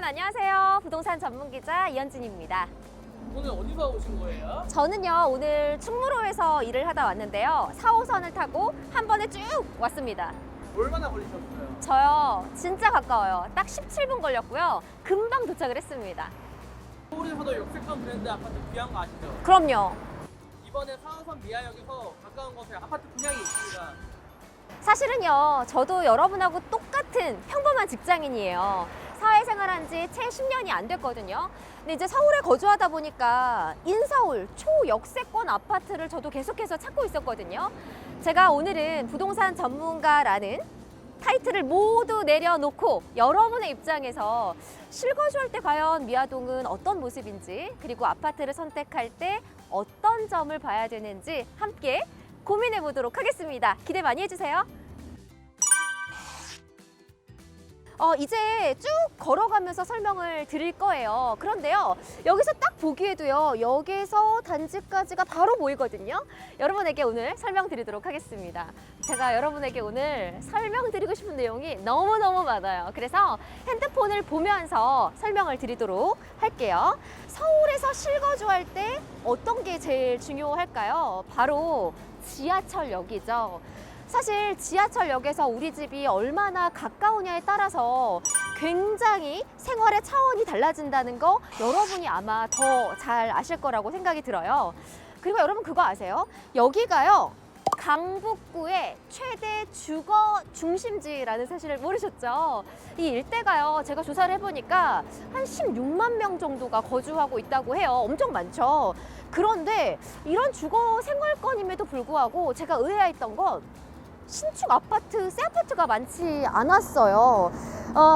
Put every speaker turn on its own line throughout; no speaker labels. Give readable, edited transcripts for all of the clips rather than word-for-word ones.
안녕하세요. 부동산 전문 기자 이현진입니다.
오늘 어디서 오신 거예요?
저는요, 오늘 충무로에서 일을 하다 왔는데요. 4호선을 타고 한 번에 쭉 왔습니다.
얼마나 걸리셨어요?
저요, 진짜 가까워요. 딱 17분 걸렸고요. 금방 도착을 했습니다.
서울에서도 역세권 브랜드 아파트 귀한 거 아시죠?
그럼요.
이번에 4호선 미아역에서 가까운 곳에 아파트 분양이 있습니다.
사실은요, 저도 여러분하고 똑같은 평범한 직장인이에요. 사회생활한 지 채 10년이 안 됐거든요. 근데 이제 서울에 거주하다 보니까 인서울 초역세권 아파트를 저도 계속해서 찾고 있었거든요. 제가 오늘은 부동산 전문가라는 타이틀을 모두 내려놓고 여러분의 입장에서 실거주할 때 과연 미아동은 어떤 모습인지, 그리고 아파트를 선택할 때 어떤 점을 봐야 되는지 함께 고민해 보도록 하겠습니다. 기대 많이 해주세요. 이제 쭉 걸어가면서 설명을 드릴 거예요. 그런데요, 여기서 딱 보기에도요, 역에서 단지까지가 바로 보이거든요. 여러분에게 오늘 설명드리도록 하겠습니다. 제가 여러분에게 오늘 설명드리고 싶은 내용이 너무너무 많아요. 그래서 핸드폰을 보면서 설명을 드리도록 할게요. 서울에서 실거주할 때 어떤 게 제일 중요할까요? 바로 지하철역이죠. 사실 지하철역에서 우리 집이 얼마나 가까우냐에 따라서 굉장히 생활의 차원이 달라진다는 거 여러분이 아마 더 잘 아실 거라고 생각이 들어요. 그리고 여러분 그거 아세요? 여기가요, 강북구의 최대 주거 중심지라는 사실을 모르셨죠? 이 일대가요, 제가 조사를 해보니까 한 16만 명 정도가 거주하고 있다고 해요. 엄청 많죠? 그런데 이런 주거 생활권임에도 불구하고 제가 의아했던 건 신축 아파트, 새 아파트가 많지 않았어요.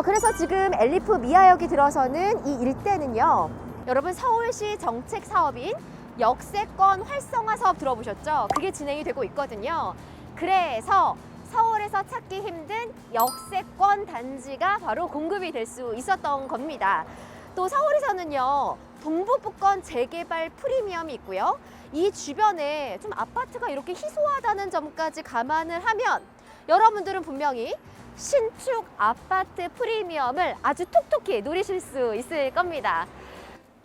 그래서 지금 엘리프 미아역이 들어서는 이 일대는요, 여러분 서울시 정책 사업인 역세권 활성화 사업 들어보셨죠? 그게 진행이 되고 있거든요. 그래서 서울에서 찾기 힘든 역세권 단지가 바로 공급이 될 수 있었던 겁니다. 또 서울에서는요, 동부부권 재개발 프리미엄이 있고요. 이 주변에 좀 아파트가 이렇게 희소하다는 점까지 감안을 하면 여러분들은 분명히 신축 아파트 프리미엄을 아주 톡톡히 누리실 수 있을 겁니다.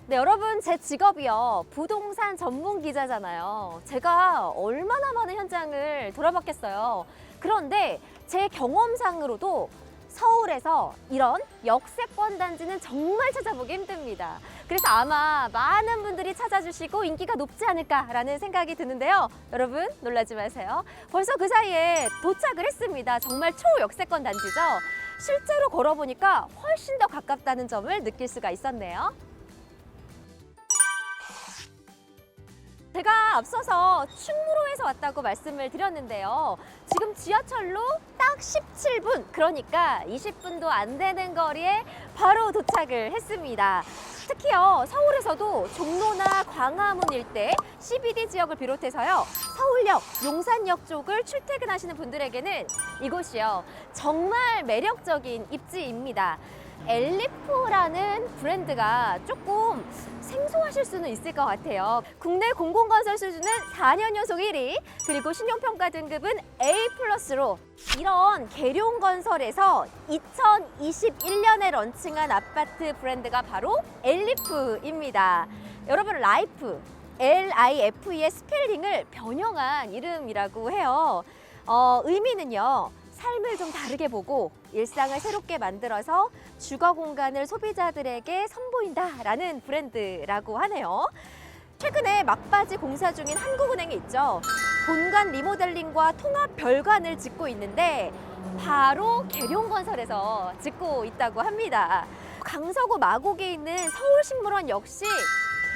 네, 여러분, 제 직업이요, 부동산 전문 기자잖아요. 제가 얼마나 많은 현장을 돌아봤겠어요. 그런데 제 경험상으로도 서울에서 이런 역세권 단지는 정말 찾아보기 힘듭니다. 그래서 아마 많은 분들이 찾아주시고 인기가 높지 않을까라는 생각이 드는데요. 여러분 놀라지 마세요. 벌써 그 사이에 도착을 했습니다. 정말 초역세권 단지죠. 실제로 걸어보니까 훨씬 더 가깝다는 점을 느낄 수가 있었네요. 제가 앞서서 충무로에서 왔다고 말씀을 드렸는데요. 지금 지하철로 딱 17분, 그러니까 20분도 안 되는 거리에 바로 도착을 했습니다. 특히요, 서울에서도 종로나 광화문 일대, CBD 지역을 비롯해서요, 서울역, 용산역 쪽을 출퇴근하시는 분들에게는 이곳이요, 정말 매력적인 입지입니다. 엘리프라는 브랜드가 조금 생소하실 수는 있을 것 같아요. 국내 공공건설 수준은 4년 연속 1위, 그리고 신용평가 등급은 A+로 이런 계룡건설에서 2021년에 런칭한 아파트 브랜드가 바로 엘리프입니다. 여러분, 라이프, LIFE의 스펠링을 변형한 이름이라고 해요. 의미는요, 삶을 좀 다르게 보고 일상을 새롭게 만들어서 주거 공간을 소비자들에게 선보인다라는 브랜드라고 하네요. 최근에 막바지 공사 중인 한국은행이 있죠. 본관 리모델링과 통합 별관을 짓고 있는데 바로 계룡건설에서 짓고 있다고 합니다. 강서구 마곡에 있는 서울식물원 역시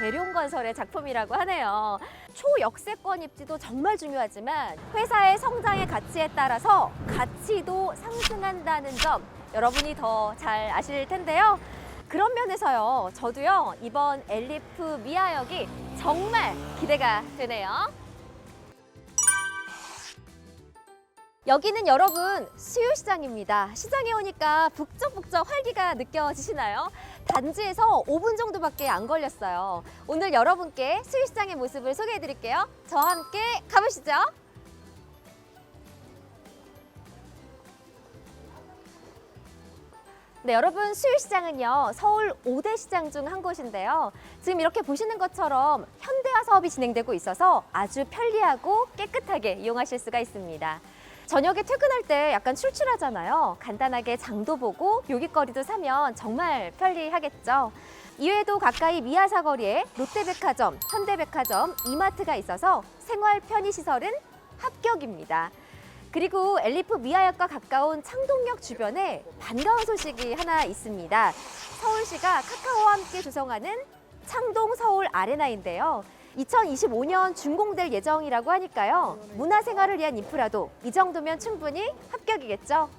계룡건설의 작품이라고 하네요. 초역세권 입지도 정말 중요하지만 회사의 성장의 가치에 따라서 가치도 상승한다는 점 여러분이 더 잘 아실 텐데요. 그런 면에서요, 저도요, 이번 엘리프 미아역이 정말 기대가 되네요. 여기는 여러분 수유시장입니다. 시장에 오니까 북적북적 활기가 느껴지시나요? 단지에서 5분 정도밖에 안 걸렸어요. 오늘 여러분께 수유시장의 모습을 소개해 드릴게요. 저와 함께 가보시죠. 네, 여러분 수유시장은요 서울 5대 시장 중 한 곳인데요. 지금 이렇게 보시는 것처럼 현대화 사업이 진행되고 있어서 아주 편리하고 깨끗하게 이용하실 수가 있습니다. 저녁에 퇴근할 때 약간 출출하잖아요. 간단하게 장도 보고 요깃거리도 사면 정말 편리하겠죠. 이외에도 가까이 미아사거리에 롯데백화점, 현대백화점, 이마트가 있어서 생활 편의시설은 합격입니다. 그리고 엘리프 미아역과 가까운 창동역 주변에 반가운 소식이 하나 있습니다. 서울시가 카카오와 함께 조성하는 창동 서울 아레나인데요. 2025년 준공될 예정이라고 하니까요. 문화생활을 위한 인프라도 이 정도면 충분히 합격이겠죠.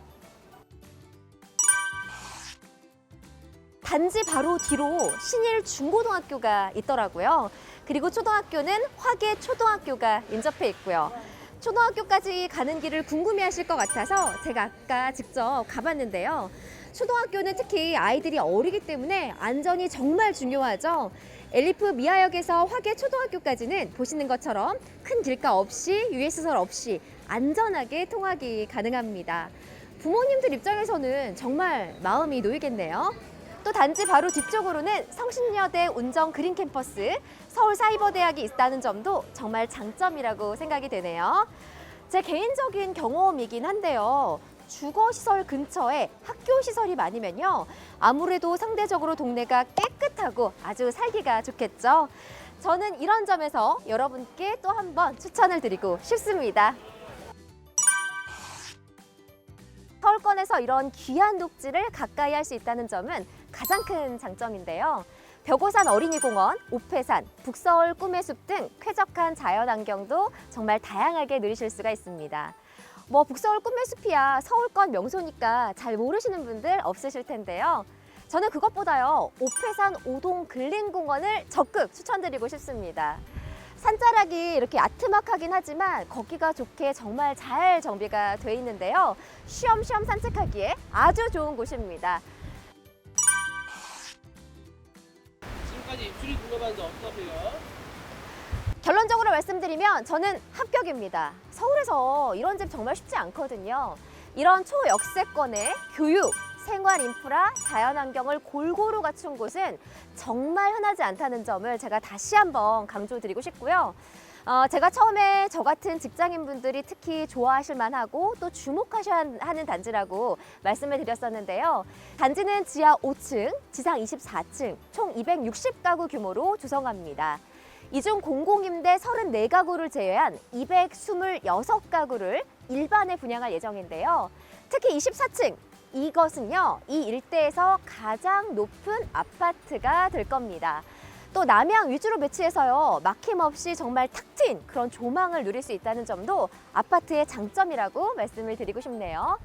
단지 바로 뒤로 신일 중고등학교가 있더라고요. 그리고 초등학교는 화계 초등학교가 인접해 있고요. 초등학교까지 가는 길을 궁금해하실 것 같아서 제가 아까 직접 가봤는데요. 초등학교는 특히 아이들이 어리기 때문에 안전이 정말 중요하죠. 엘리프 미아역에서 화계 초등학교까지는 보시는 것처럼 큰 길가 없이 유해시설 없이 안전하게 통학이 가능합니다. 부모님들 입장에서는 정말 마음이 놓이겠네요. 또 단지 바로 뒤쪽으로는 성신여대 운정 그린 캠퍼스, 서울사이버대학이 있다는 점도 정말 장점이라고 생각이 되네요. 제 개인적인 경험이긴 한데요. 주거시설 근처에 학교시설이 많으면요. 아무래도 상대적으로 동네가 깨끗하고 아주 살기가 좋겠죠. 저는 이런 점에서 여러분께 또 한 번 추천을 드리고 싶습니다. 서울권에서 이런 귀한 녹지를 가까이 할 수 있다는 점은 가장 큰 장점인데요. 벽오산 어린이공원, 옥회산, 북서울 꿈의 숲 등 쾌적한 자연환경도 정말 다양하게 누리실 수가 있습니다. 북서울 꿈의 숲이야 서울권 명소니까 잘 모르시는 분들 없으실 텐데요. 저는 그것보다요, 옥회산 오동 근린공원을 적극 추천드리고 싶습니다. 산자락이 이렇게 아트막하긴 하지만 걷기가 좋게 정말 잘 정비가 돼 있는데요. 쉬엄쉬엄 산책하기에 아주 좋은 곳입니다.
지금까지 입출이 궁금한데 어떠세요?
결론적으로 말씀드리면 저는 합격입니다. 서울에서 이런 집 정말 쉽지 않거든요. 이런 초역세권의 교육, 생활 인프라, 자연환경을 골고루 갖춘 곳은 정말 흔하지 않다는 점을 제가 다시 한번 강조드리고 싶고요. 제가 처음에 저 같은 직장인분들이 특히 좋아하실 만하고 또 주목하셔야 하는 단지라고 말씀을 드렸었는데요. 단지는 지하 5층, 지상 24층, 총 260가구 규모로 조성합니다. 이 중 공공임대 34가구를 제외한 226가구를 일반에 분양할 예정인데요. 특히 24층, 이것은요, 이 일대에서 가장 높은 아파트가 될 겁니다. 또 남향 위주로 배치해서요, 막힘없이 정말 탁 트인 그런 조망을 누릴 수 있다는 점도 아파트의 장점이라고 말씀을 드리고 싶네요.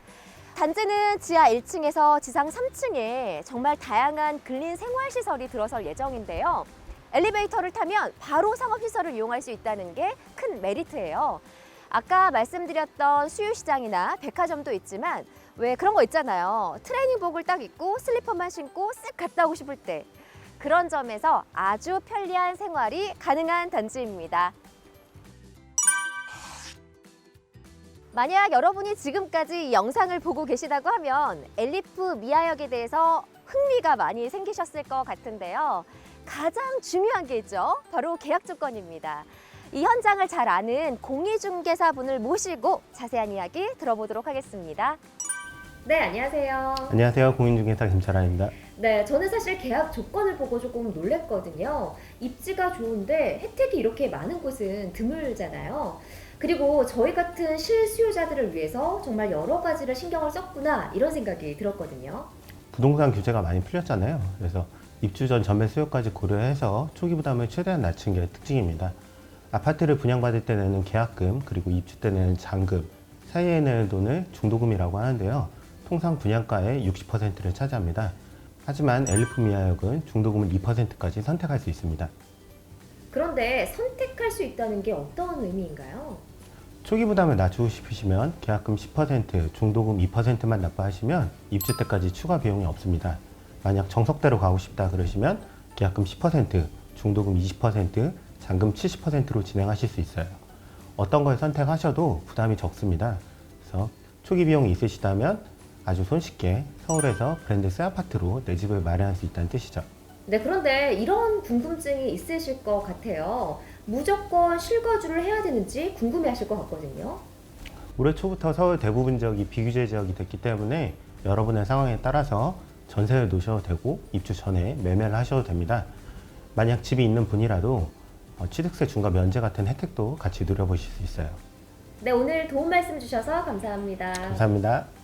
단지는 지하 1층에서 지상 3층에 정말 다양한 근린 생활시설이 들어설 예정인데요. 엘리베이터를 타면 바로 상업시설을 이용할 수 있다는 게 큰 메리트예요. 아까 말씀드렸던 수유시장이나 백화점도 있지만 왜 그런 거 있잖아요. 트레이닝복을 딱 입고 슬리퍼만 신고 쓱 갔다 오고 싶을 때. 그런 점에서 아주 편리한 생활이 가능한 단지입니다. 만약 여러분이 지금까지 이 영상을 보고 계시다고 하면 엘리프 미아역에 대해서 흥미가 많이 생기셨을 것 같은데요. 가장 중요한 게 있죠. 바로 계약 조건입니다. 이 현장을 잘 아는 공인중개사분을 모시고 자세한 이야기 들어보도록 하겠습니다. 네, 안녕하세요.
안녕하세요. 공인중개사 김철환입니다.
네, 저는 사실 계약 조건을 보고 조금 놀랬거든요. 입지가 좋은데 혜택이 이렇게 많은 곳은 드물잖아요. 그리고 저희 같은 실수요자들을 위해서 정말 여러 가지를 신경을 썼구나 이런 생각이 들었거든요.
부동산 규제가 많이 풀렸잖아요. 그래서 입주 전 전매 수요까지 고려해서 초기 부담을 최대한 낮춘 게 특징입니다. 아파트를 분양받을 때 내는 계약금, 그리고 입주 때 내는 잔금, 사이에 내는 돈을 중도금이라고 하는데요. 통상 분양가의 60%를 차지합니다. 하지만 엘리프 미아역은 중도금을 2%까지 선택할 수 있습니다.
그런데 선택할 수 있다는 게 어떤 의미인가요?
초기 부담을 낮추고 싶으시면 계약금 10%, 중도금 2%만 납부하시면 입주 때까지 추가 비용이 없습니다. 만약 정석대로 가고 싶다 그러시면 계약금 10%, 중도금 20%, 잔금 70%로 진행하실 수 있어요. 어떤 걸 선택하셔도 부담이 적습니다. 그래서 초기 비용이 있으시다면 아주 손쉽게 서울에서 브랜드 새 아파트로 내 집을 마련할 수 있다는 뜻이죠.
네, 그런데 이런 궁금증이 있으실 것 같아요. 무조건 실거주를 해야 되는지 궁금해하실 것 같거든요.
올해 초부터 서울 대부분 지역이 비규제 지역이 됐기 때문에 여러분의 상황에 따라서 전세를 놓으셔도 되고 입주 전에 매매를 하셔도 됩니다. 만약 집이 있는 분이라도 취득세 중과 면제 같은 혜택도 같이 누려보실 수 있어요.
네, 오늘 도움 말씀 주셔서 감사합니다.
감사합니다.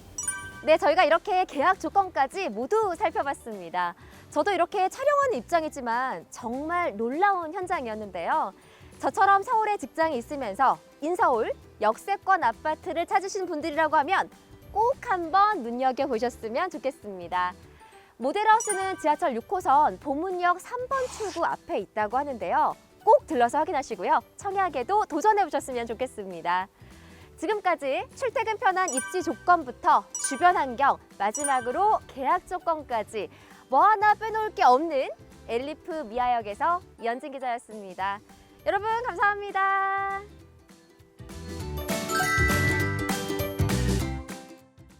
네, 저희가 이렇게 계약 조건까지 모두 살펴봤습니다. 저도 이렇게 촬영하는 입장이지만 정말 놀라운 현장이었는데요. 저처럼 서울에 직장이 있으면서 인서울 역세권 아파트를 찾으신 분들이라고 하면 꼭 한번 눈여겨보셨으면 좋겠습니다. 모델하우스는 지하철 6호선 보문역 3번 출구 앞에 있다고 하는데요. 꼭 들러서 확인하시고요. 청약에도 도전해보셨으면 좋겠습니다. 지금까지 출퇴근 편한 입지 조건부터 주변 환경, 마지막으로 계약 조건까지 뭐 하나 빼놓을 게 없는 엘리프 미아역에서 이현진 기자였습니다. 여러분 감사합니다.